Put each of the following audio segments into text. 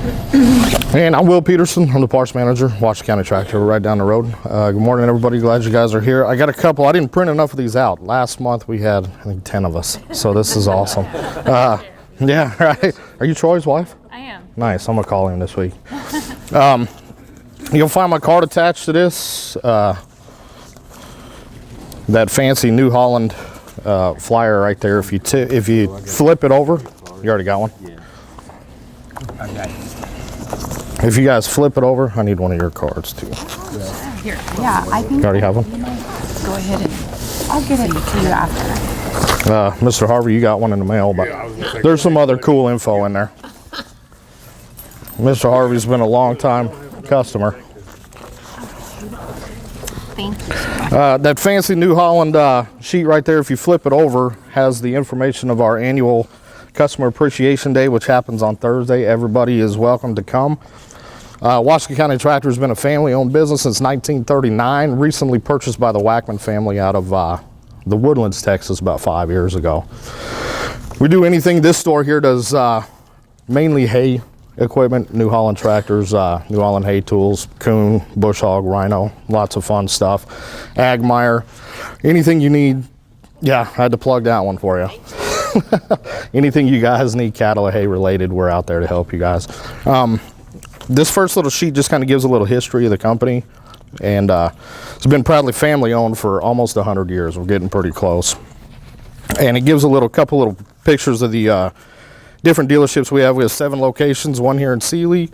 And I'm Will Peterson. I'm the parts manager, Washington County Tractor, right down the road. Good morning, everybody. Glad you guys are here. I got a couple. I didn't print enough of these out. Last month we had, I think, 10 of us. So this is awesome. Yeah, right. Are you Troy's wife? I am. Nice. I'm going to call him this week. You'll find my card attached to this. That fancy New Holland flyer right there. If you flip it over, you already got one? Yeah. I got it. If you guys flip it over, I need one of your cards too. Here. Yeah, I think. You already have one? Go ahead and I'll get it to you after. Mr. Harvey, you got one in the mail, but there's some other cool info in there. Mr. Harvey's been a long time customer. Thank you. That fancy New Holland sheet right there, if you flip it over, has the information of our annual Customer Appreciation Day, which happens on Thursday. Everybody is welcome to come. Washington County Tractor has been a family-owned business since 1939, recently purchased by the Wackman family out of the Woodlands, Texas, about 5 years ago. We do anything. This store here does mainly hay equipment, New Holland tractors, New Holland hay tools, coon, bush hog, rhino, lots of fun stuff. Agmeyer, anything you need. Yeah, I had to plug that one for you. Anything you guys need cattle or hay related, we're out there to help you guys. This first little sheet just kind of gives a little history of the company, and it's been proudly family owned for almost 100 years. We're getting pretty close. And it gives a couple little pictures of the different dealerships we have. We have 7 locations, one here in Sealy.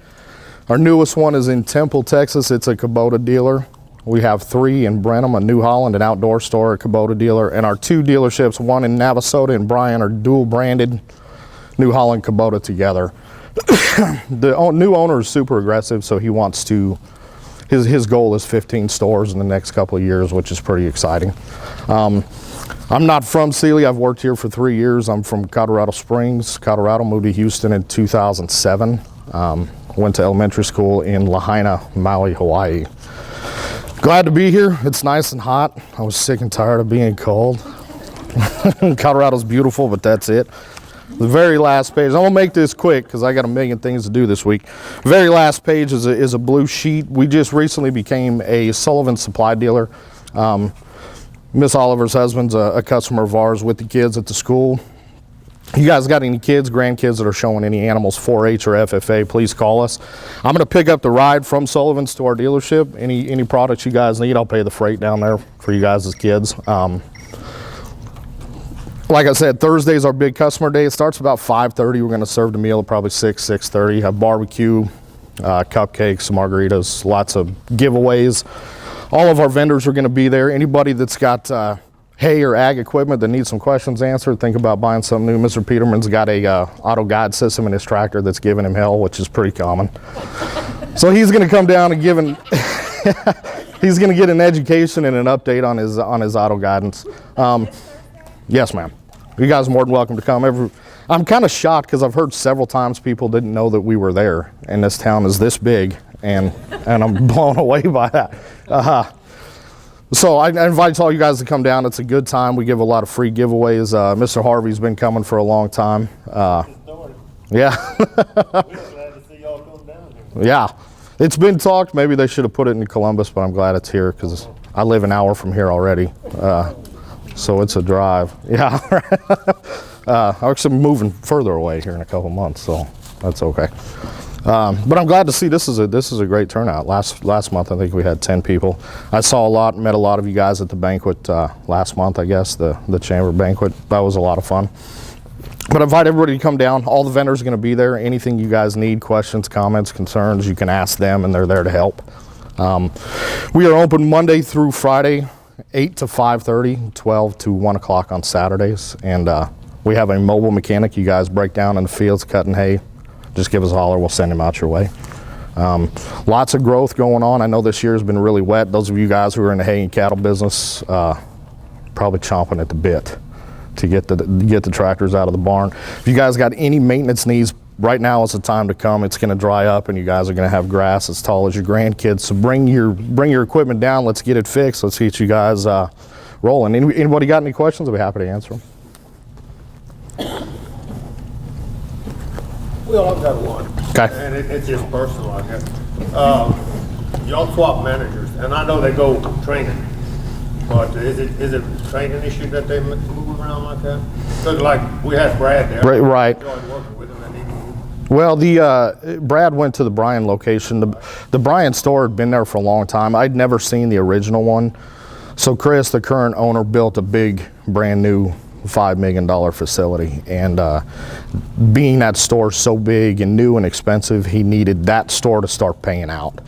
Our newest one is in Temple, Texas. It's a Kubota dealer. We have 3 in Brenham, a New Holland, an outdoor store, a Kubota dealer, and our 2 dealerships, one in Navasota and Bryan, are dual branded New Holland Kubota together. The new owner is super aggressive, so he wants to, his goal is 15 stores in the next couple of years, which is pretty exciting. I'm not from Sealy. I've worked here for 3 years. I'm from Colorado Springs, Colorado. Moved to Houston in 2007. Went to elementary school in Lahaina, Maui, Hawaii. Glad to be here. It's nice and hot. I was sick and tired of being cold. Colorado's beautiful, but that's it. The very last page, I'm gonna make this quick because I got a million things to do this week. Very last page is a blue sheet. We just recently became a Sullivan supply dealer. Miss Oliver's husband's a customer of ours with the kids at the school. You guys got any kids, grandkids that are showing any animals, 4-H or FFA, please call us. I'm gonna pick up the ride from Sullivan's to our dealership. Any products you guys need, I'll pay the freight down there for you guys as kids. Like I said, Thursday's our big customer day. It starts about 5:30. We're gonna serve the meal at probably 6:30. Have barbecue, cupcakes, margaritas, lots of giveaways. All of our vendors are gonna be there. Anybody that's got hay or ag equipment that needs some questions answered, think about buying something new. Mr. Peterman's got a auto guide system in his tractor that's giving him hell, which is pretty common. So he's gonna come down and he's gonna get an education and an update on his auto guidance. Yes, ma'am. You guys are more than welcome to come. I'm kind of shocked because I've heard several times people didn't know that we were there, and this town is this big, and I'm blown away by that. So I invite all you guys to come down. It's a good time. We give a lot of free giveaways. Mr. Harvey's been coming for a long time. Yeah. Yeah. It's been talked. Maybe they should have put it in Columbus, but I'm glad it's here because I live an hour from here already. So it's a drive. Yeah. I'm actually moving further away here in a couple months, so that's okay. But I'm glad to see this is a great turnout. Last month I think we had 10 people. I saw met a lot of you guys at the banquet last month, I guess, the chamber banquet. That was a lot of fun. But I invite everybody to come down. All the vendors are going to be there. Anything you guys need, questions, comments, concerns, you can ask them, and they're there to help. We are open Monday through Friday, 8 to 5:30, 12 to 1 o'clock on Saturdays. And we have a mobile mechanic. You guys break down in the fields cutting hay, just give us a holler. We'll send him out your way. Lots of growth going on. I know this year has been really wet. Those of you guys who are in the hay and cattle business probably chomping at the bit to get the tractors out of the barn. If you guys got any maintenance needs, right now is the time to come. It's going to dry up and you guys are going to have grass as tall as your grandkids. So bring your equipment down. Let's get it fixed. Let's get you guys rolling. Anybody got any questions? I'll be happy to answer them. Well, I've got one. Okay. And it's just personal, I guess. Y'all swap managers, and I know they go training, but is it a training issue that they move around like that? Because like, we had Brad there. Right. Enjoyed working with him, and he moved. Well, the Brad went to the Bryan location. The Bryan store had been there for a long time. I'd never seen the original one. So Chris, the current owner, built a big, brand new $5 million facility. And being that store so big and new and expensive, he needed that store to start paying out.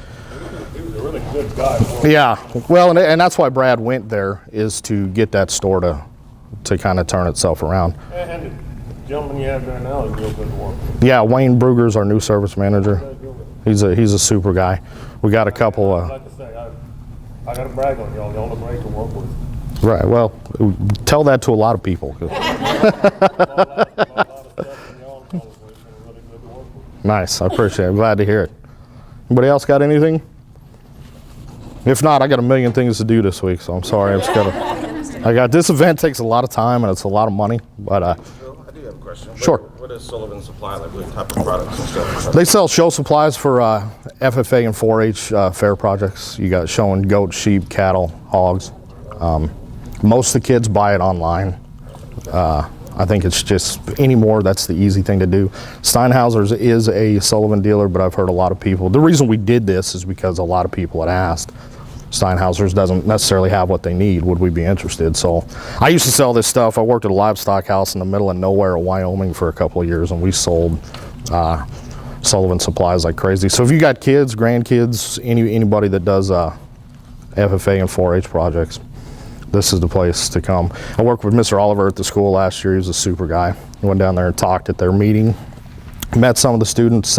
He was a really good guy. For Yeah, well, and that's why Brad went there, is to get that store to kind of turn itself around. And the gentleman you have there now is real good to work with. Yeah, Wayne Brugger's our new service manager. He's a super guy. We got a couple. Like I say, I got to brag on y'all. Y'all are great to work with. Right. Well, tell that to a lot of people. Nice. I appreciate it. I'm glad to hear it. Anybody else got anything? If not, I got a million things to do this week, so I'm sorry. This event takes a lot of time and it's a lot of money, but Bill, I do have a question. Sure. What is Sullivan Supply, like what type of products and stuff? they sell show supplies for FFA and 4-H fair projects. You got showing goats, sheep, cattle, hogs. Most of the kids buy it online. I think it's just anymore, that's the easy thing to do. Steinhauser's is a Sullivan dealer, but I've heard a lot of people, the reason we did this is because a lot of people had asked. Steinhauser's doesn't necessarily have what they need. Would we be interested? So I used to sell this stuff. I worked at a livestock house in the middle of nowhere in Wyoming for a couple of years, and we sold Sullivan supplies like crazy. So if you got kids, grandkids, anybody that does FFA and 4-H projects, this is the place to come. I worked with Mr. Oliver at the school last year. He was a super guy. I went down there and talked at their meeting. Met some of the students.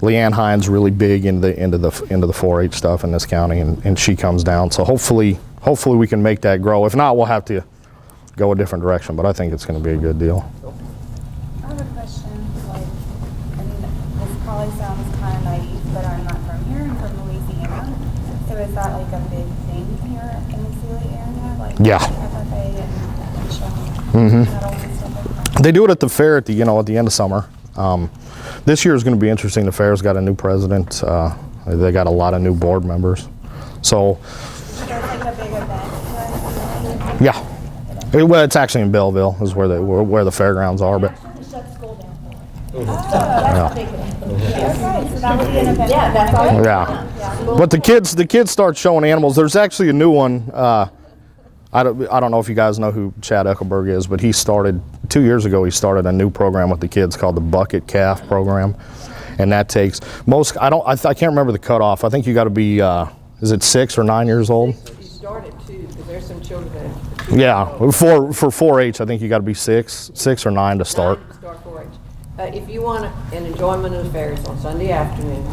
Leanne Hines really big into the 4-H stuff in this county, and she comes down. So hopefully we can make that grow. If not, we'll have to go a different direction. But I think it's going to be a good deal. I have a question. Like, I mean, this probably sounds kind of naive, but I'm not from here. I'm from Louisiana. So is that like a big thing here in the Sealy area? Like Yeah. FFA and showing cattle and stuff like that? They do it at the fair at the end of summer. This year is going to be interesting. The fair's got a new president. They got a lot of new board members. So, Is that like a big event? yeah. Well, it's actually in Belleville is where the fairgrounds are. But Okay, so that would be an event. Yeah, that's all. yeah. But the kids start showing animals. There's actually a new one. I don't know if you guys know who Chad Eckelberg is, but he started 2 years ago. He started a new program with the kids called the Bucket Calf Program, and that takes most. I can't remember the cutoff. I think you got to be. Is it 6 or 9 years old? You start at 2 because there's some children that. Yeah, for 4-H, I think you got to be 6 or 9 to start. Start 4-H. If you want an enjoyment of the fairs on Sunday afternoon,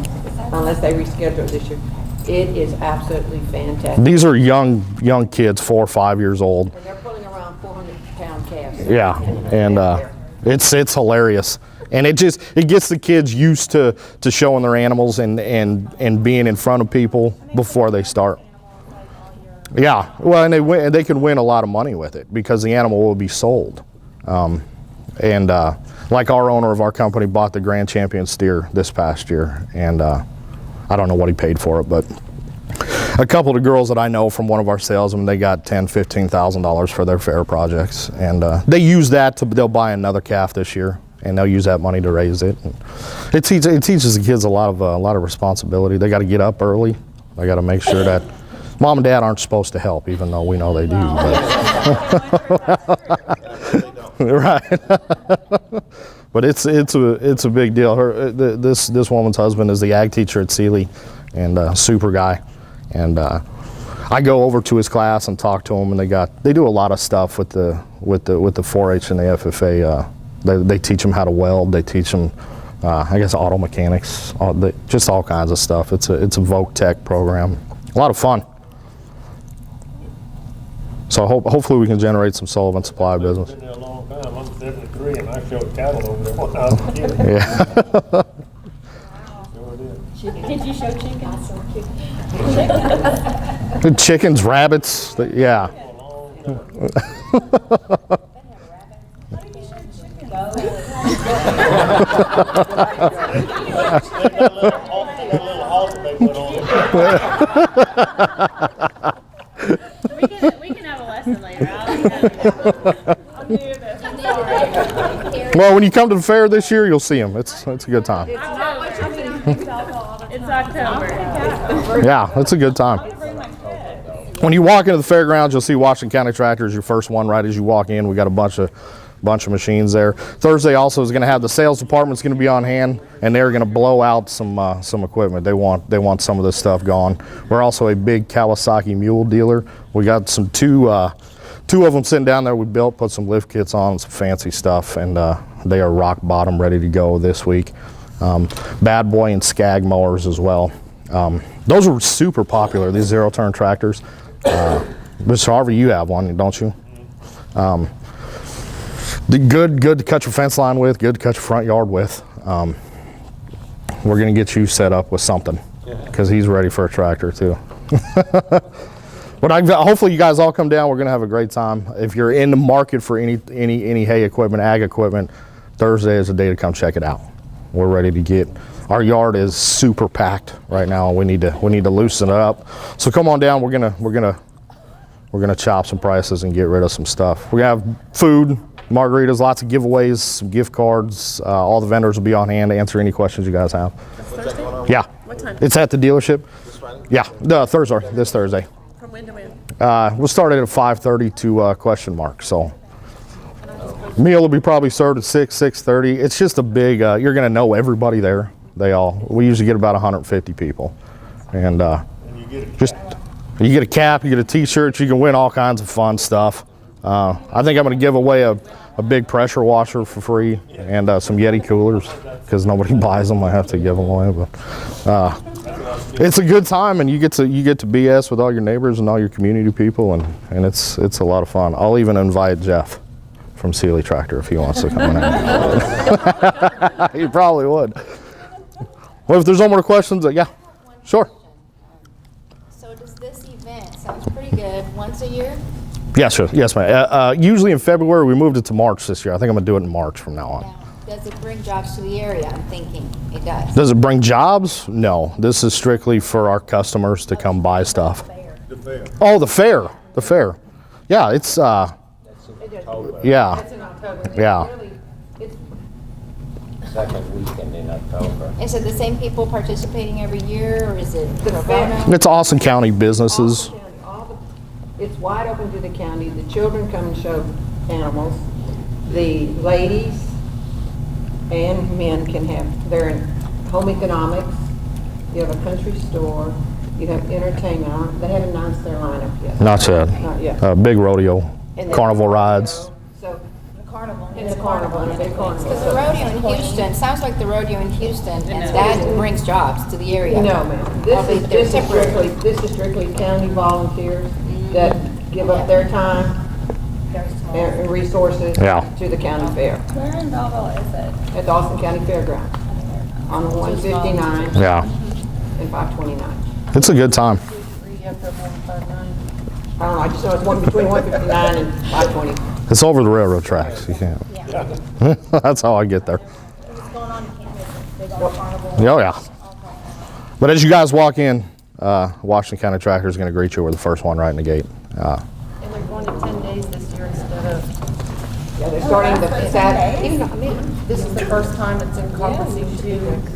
unless they reschedule it this year, it is absolutely fantastic. These are young kids, 4 or 5 years old. And they're pulling around 400-pound calves. Yeah, and it's hilarious, and it gets the kids used to showing their animals and being in front of people before they start. Yeah, well, and they can win a lot of money with it because the animal will be sold. Like our owner of our company bought the Grand Champion steer this past year, and I don't know what he paid for it, but a couple of the girls that I know from one of our salesmen, they got $10,000, $15,000 for their fair projects, and they use that they'll buy another calf this year, and they'll use that money to raise it. It teaches the kids a lot of responsibility. They got to get up early. They got to make sure that mom and dad aren't supposed to help, even though we know they do. Right. But it's a big deal. This woman's husband is the ag teacher at Sealy, and super guy. And I go over to his class and talk to him, and they do a lot of stuff with the 4-H and the FFA. They teach them how to weld. They teach them, I guess, auto mechanics, just all kinds of stuff. It's a Voc Tech program. A lot of fun. So hopefully we can generate some Sullivan Supply business. I've been there a long time. I'm 73 and I showed cattle over there when I was a kid. Yeah. Sure did. Did you show chickens? Chickens, rabbits, yeah. little halter they put on. We can have a lesson later. I'll do this. I'm sorry. Well, when you come to the fair this year, you'll see them. It's a good time. It's October. Yeah, it's a good time. When you walk into the fairgrounds, you'll see Washington County Tractors, your first one right as you walk in. We got a bunch of machines there. Thursday also is going to have the sales department's going to be on hand, and they're going to blow out some equipment. They want some of this stuff gone. We're also a big Kawasaki mule dealer. We got two of them sitting down there. We built, put some lift kits on, some fancy stuff, and they are rock bottom, ready to go this week. Bad Boy and Skag mowers as well. Those are super popular. These zero-turn tractors. Mr. Harvey, you have one, don't you? Good to cut your fence line with, good to cut your front yard with. We're going to get you set up with something because he's ready for a tractor too. But hopefully you guys all come down. We're going to have a great time. If you're in the market for any hay equipment, ag equipment, Thursday is the day to come check it out. We're ready to get. Our yard is super packed right now. We need to loosen it up. So come on down. We're gonna chop some prices and get rid of some stuff. We have food, margaritas, lots of giveaways, some gift cards. All the vendors will be on hand to answer any questions you guys have. Yeah. What time? It's at the dealership. Yeah, this Thursday. From when to when? We'll start it at 5:30 to question mark. So meal will be probably served at 6:30. It's just a big. You're gonna know everybody there. We usually get about 150 people, and you get a cap, you get a T-shirt, you can win all kinds of fun stuff. I think I'm going to give away a big pressure washer for free and some Yeti coolers because nobody buys them. I have to give them away, but it's a good time, and you get to BS with all your neighbors and all your community people, and it's a lot of fun. I'll even invite Jeff from Sealy Tractor if he wants to come in. He probably would. Well, if there's no more questions, yeah, sure. So does this event, sounds pretty good, once a year? Yes, sure. Yes, ma'am. Usually in February. We moved it to March this year. I think I'm going to do it in March from now on. Now, does it bring jobs to the area? I'm thinking it does. Does it bring jobs? No. This is strictly for our customers to come buy stuff. The fair. Oh, the fair. The fair. Yeah, it's, yeah. It's in October. Yeah. It's Second weekend in October. Is it the same people participating every year, or is it pro fair. bono? It's Austin County businesses. It's wide open to the county. The children come and show animals. The ladies and men can have their home economics. You have a country store. You have entertainment. They haven't announced their lineup yet. Not yet. Not yet. Big rodeo, And carnival rides. So, Carnival. in the carnival, in a big carnival. Because the rodeo in Houston, sounds like the rodeo in Houston, and that brings jobs to the area. No, ma'am. Probably they're temporary. This is strictly county volunteers that give up their time and resources Yeah. to the county fair. Where in Belleville is it? At the Austin County Fairground on 159 Yeah. and 529. It's a good time. I don't know, I just know it's one between 159 and 520. It's over the railroad tracks. You can't. That's how I get there. What's going on in campus? Big old carnival? Oh, yeah. But as you guys walk in, Washington County Tractor is going to greet you. We're the first one right in the gate. And they're going to 10 days this year instead of, Yeah, they're starting the Saturday. days? Even, I mean, this is the first time it's encompassing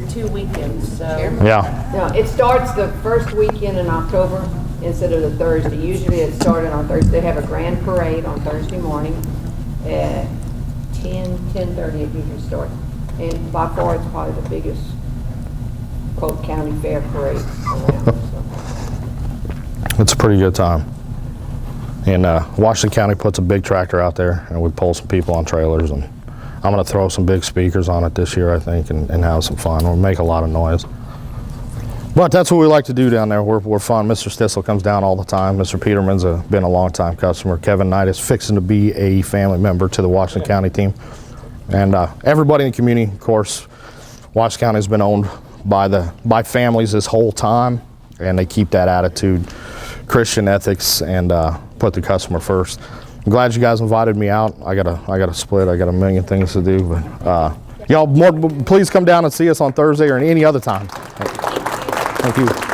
two weekends, so. Yeah. no, it starts the first weekend in October instead of the Thursday. Usually it started on Thursday. They have a grand parade on Thursday morning at 10:30 it usually starts. And by far it's probably the biggest Polk County Fair parade around. So. It's a pretty good time. And Washington County puts a big tractor out there, and we pull some people on trailers, and I'm going to throw some big speakers on it this year, I think, and have some fun. We'll make a lot of noise. But that's what we like to do down there. We're fun. Mr. Stissel comes down all the time. Mr. Peterman's been a long-time customer. Kevin Knight is fixing to be a family member to the Washington County team. And everybody in the community, of course, Washington County has been owned by families this whole time, and they keep that attitude, Christian ethics, and put the customer first. I'm glad you guys invited me out. I gotta split. I got a million things to do, but Y'all, please come down and see us on Thursday or any other time. Thank you.